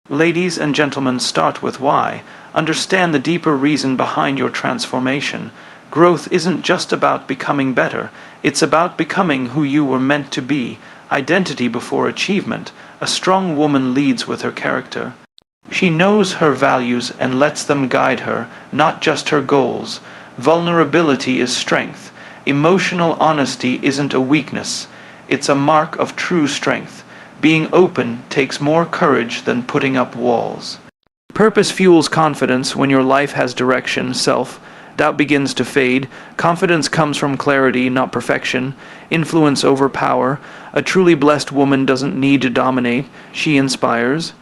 Ladies and gentlemen, start with why. Understand the deeper reason behind your transformation. Growth isn't just about becoming better, it's about becoming who you were meant to be. Identity before achievement. A strong woman leads with her character. She knows her values and lets them guide her, not just her goals. Vulnerability is strength. Emotional honesty isn't a weakness, it's a mark of true strength. Being open takes more courage than putting up walls. Purpose fuels confidence. When your life has direction, self-doubt begins to fade. Confidence comes from clarity, not perfection. Influence over power. A truly blessed woman doesn't need to dominate, she inspires.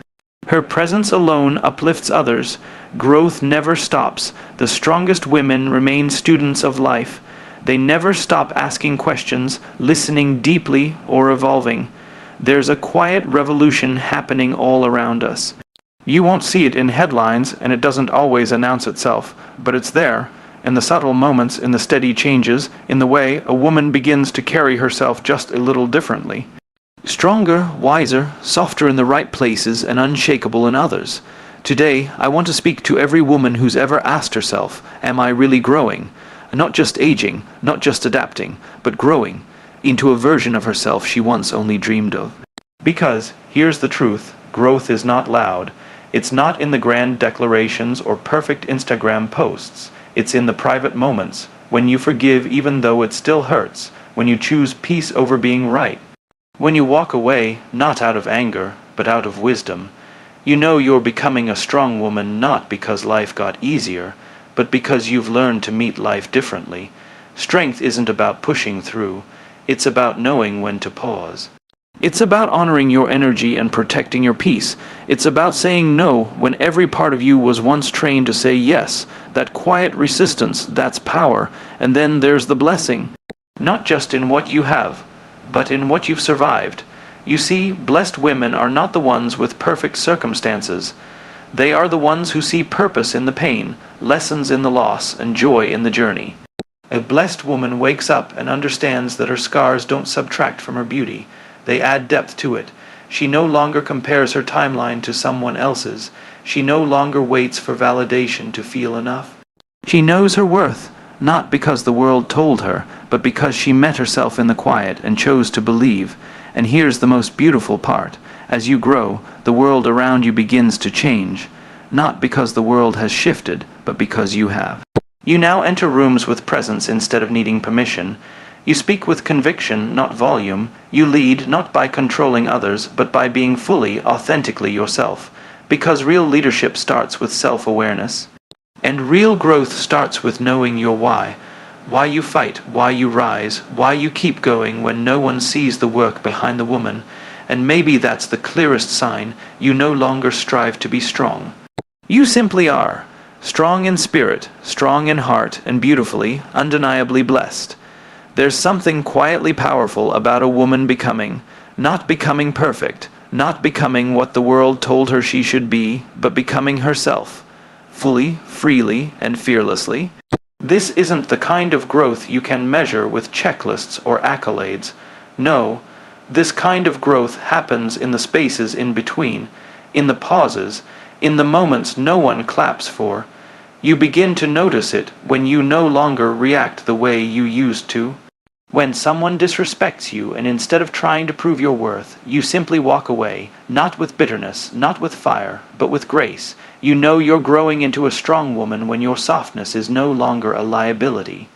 Her presence alone uplifts others. Growth never stops. The strongest women remain students of life. They never stop asking questions, listening deeply, or evolving. There's a quiet revolution happening all around us. You won't see it in headlines, and it doesn't always announce itself, but it's there, in the subtle moments, in the steady changes, in the way a woman begins to carry herself just a little differently. Stronger, wiser, softer in the right places, and unshakable in others. Today, I want to speak to every woman who's ever asked herself, am I really growing? Not just aging, not just adapting, but growing into a version of herself she once only dreamed of. Because, here's the truth, growth is not loud. It's not in the grand declarations or perfect Instagram posts. It's in the private moments, when you forgive even though it still hurts, when you choose peace over being right. When you walk away, not out of anger, but out of wisdom. You know you're becoming a strong woman not because life got easier, but because you've learned to meet life differently. Strength isn't about pushing through. It's about knowing when to pause. It's about honoring your energy and protecting your peace. It's about saying no when every part of you was once trained to say yes. That quiet resistance, that's power. And then there's the blessing. Not just in what you have, but in what you've survived. You see, blessed women are not the ones with perfect circumstances. They are the ones who see purpose in the pain, lessons in the loss, and joy in the journey. A blessed woman wakes up and understands that her scars don't subtract from her beauty. They add depth to it. She no longer compares her timeline to someone else's. She no longer waits for validation to feel enough. She knows her worth, not because the world told her, but because she met herself in the quiet and chose to believe. And here's the most beautiful part. As you grow, the world around you begins to change. Not because the world has shifted, but because you have. You now enter rooms with presence instead of needing permission. You speak with conviction, not volume. You lead not by controlling others, but by being fully, authentically yourself. Because real leadership starts with self-awareness. And real growth starts with knowing your why. Why you fight, why you rise, why you keep going when no one sees the work behind the woman. And maybe that's the clearest sign you no longer strive to be strong. You simply are. Strong in spirit, strong in heart, and beautifully, undeniably blessed. There's something quietly powerful about a woman becoming, not becoming perfect, not becoming what the world told her she should be, but becoming herself, fully, freely, and fearlessly. This isn't the kind of growth you can measure with checklists or accolades. No, this kind of growth happens in the spaces in between, in the pauses, in the moments no one claps for. You begin to notice it when you no longer react the way you used to. When someone disrespects you and instead of trying to prove your worth, you simply walk away, not with bitterness, not with fire, but with grace. You know you're growing into a strong woman when your softness is no longer a liability.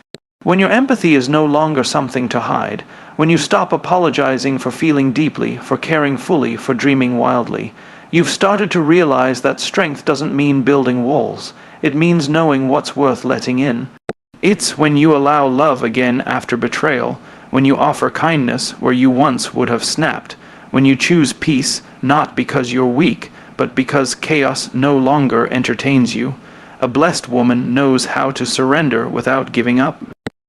When your empathy is no longer something to hide, when you stop apologizing for feeling deeply, for caring fully, for dreaming wildly, you've started to realize that strength doesn't mean building walls. It means knowing what's worth letting in. It's when you allow love again after betrayal, when you offer kindness where you once would have snapped, when you choose peace not because you're weak, but because chaos no longer entertains you. A blessed woman knows how to surrender without giving up.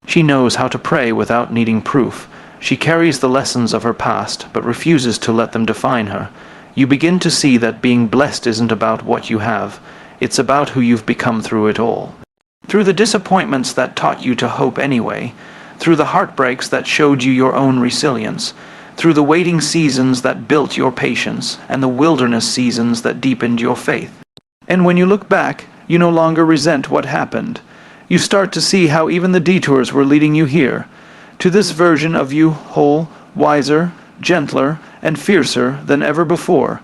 She knows how to pray without needing proof. She carries the lessons of her past, but refuses to let them define her. You begin to see that being blessed isn't about what you have. It's about who you've become through it all. Through the disappointments that taught you to hope anyway, through the heartbreaks that showed you your own resilience, through the waiting seasons that built your patience, and the wilderness seasons that deepened your faith. And when you look back, you no longer resent what happened. You start to see how even the detours were leading you here, to this version of you whole, wiser, gentler, and fiercer than ever before.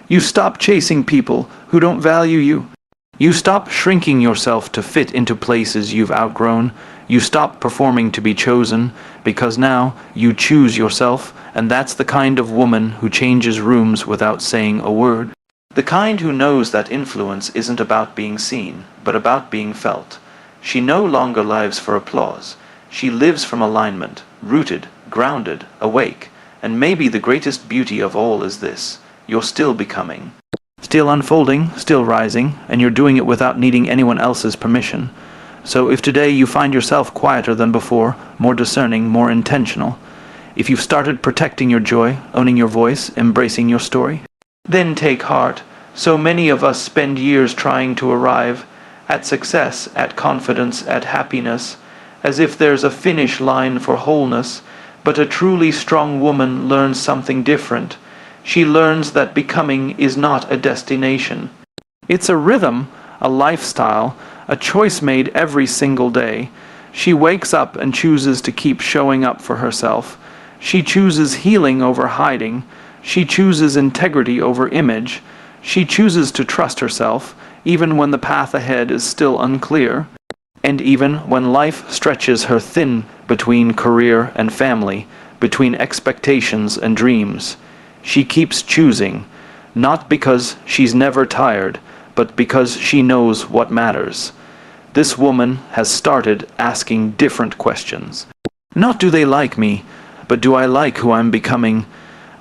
You stop chasing people who don't value you. You stop shrinking yourself to fit into places you've outgrown. You stop performing to be chosen, because now you choose yourself, and that's the kind of woman who changes rooms without saying a word. The kind who knows that influence isn't about being seen, but about being felt. She no longer lives for applause. She lives from alignment, rooted, grounded, awake. And maybe the greatest beauty of all is this: you're still becoming. Still unfolding, still rising, and you're doing it without needing anyone else's permission. So if today you find yourself quieter than before, more discerning, more intentional, if you've started protecting your joy, owning your voice, embracing your story, then take heart. So many of us spend years trying to arrive at success, at confidence, at happiness, as if there's a finish line for wholeness. But a truly strong woman learns something different. She learns that becoming is not a destination. It's a rhythm, a lifestyle, a choice made every single day. She wakes up and chooses to keep showing up for herself. She chooses healing over hiding. She chooses integrity over image. She chooses to trust herself, even when the path ahead is still unclear. And even when life stretches her thin between career and family, between expectations and dreams, she keeps choosing, not because she's never tired, but because she knows what matters. This woman has started asking different questions. Not do they like me, but do I like who I'm becoming?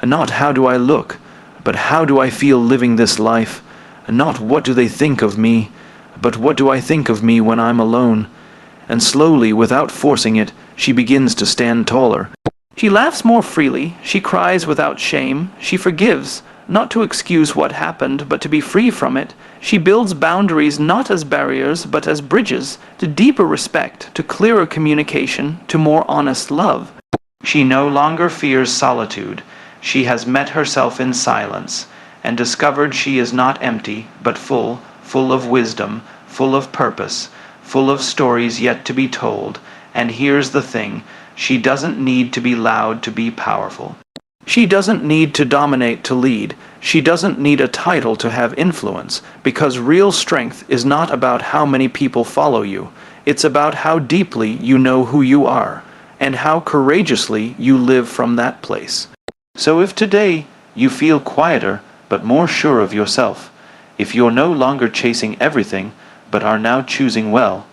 Not how do I look, but how do I feel living this life? Not what do they think of me, but what do I think of me when I'm alone? And slowly, without forcing it, she begins to stand taller. She laughs more freely, she cries without shame, she forgives, not to excuse what happened, but to be free from it. She builds boundaries not as barriers, but as bridges, to deeper respect, to clearer communication, to more honest love. She no longer fears solitude. She has met herself in silence, and discovered she is not empty, but full of wisdom, full of purpose, full of stories yet to be told. And here's the thing, she doesn't need to be loud to be powerful. She doesn't need to dominate to lead. She doesn't need a title to have influence, because real strength is not about how many people follow you. It's about how deeply you know who you are, and how courageously you live from that place. So if today you feel quieter but more sure of yourself, if you're no longer chasing everything but are now choosing well,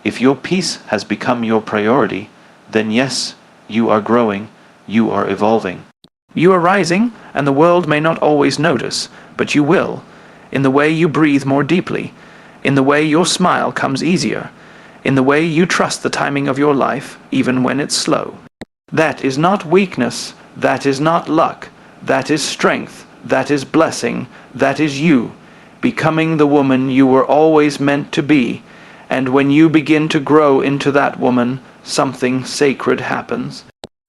if your peace has become your priority, then yes, you are growing, you are evolving. You are rising, and the world may not always notice, but you will, in the way you breathe more deeply, in the way your smile comes easier, in the way you trust the timing of your life, even when it's slow. That is not weakness, that is not luck, that is strength, that is blessing, that is you, becoming the woman you were always meant to be. And when you begin to grow into that woman, something sacred happens.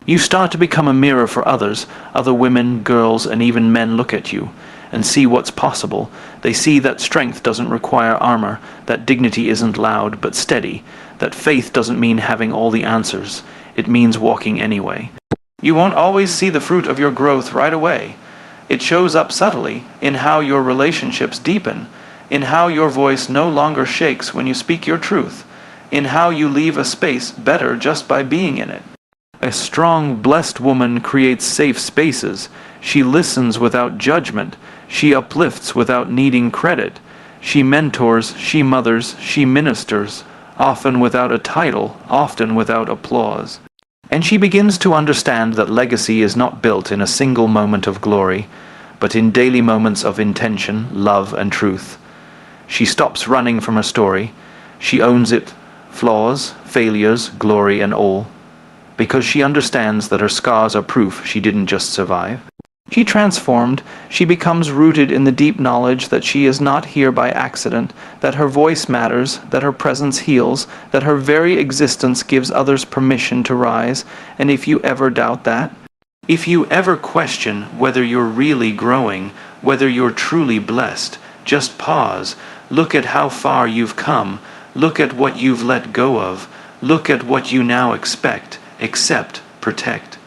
You start to become a mirror for others. Other women, girls, and even men look at you and see what's possible. They see that strength doesn't require armor, that dignity isn't loud but steady, that faith doesn't mean having all the answers. It means walking anyway. You won't always see the fruit of your growth right away. It shows up subtly in how your relationships deepen, in how your voice no longer shakes when you speak your truth, in how you leave a space better just by being in it. A strong, blessed woman creates safe spaces. She listens without judgment. She uplifts without needing credit. She mentors, she mothers, she ministers, often without a title, often without applause. And she begins to understand that legacy is not built in a single moment of glory, but in daily moments of intention, love, and truth. She stops running from her story. She owns it, flaws, failures, glory, and all, because she understands that her scars are proof she didn't just survive. She transformed. She becomes rooted in the deep knowledge that she is not here by accident, that her voice matters, that her presence heals, that her very existence gives others permission to rise. And if you ever doubt that, If you ever question whether you're really growing, whether you're truly blessed, just pause, look at how far you've come, look at what you've let go of, look at what you now expect, accept, protect.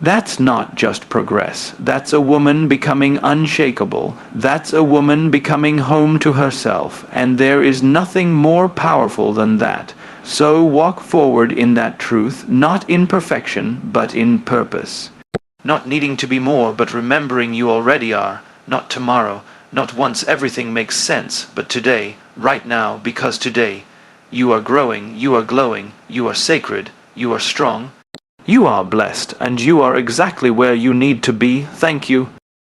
That's not just progress. That's a woman becoming unshakable. That's a woman becoming home to herself. And there is nothing more powerful than that. So walk forward in that truth, not in perfection, but in purpose. Not needing to be more, but remembering you already are. Not tomorrow, not once everything makes sense, but today, right now, because today. You are growing, you are glowing, you are sacred, you are strong. You are blessed, and you are exactly where you need to be. Thank you.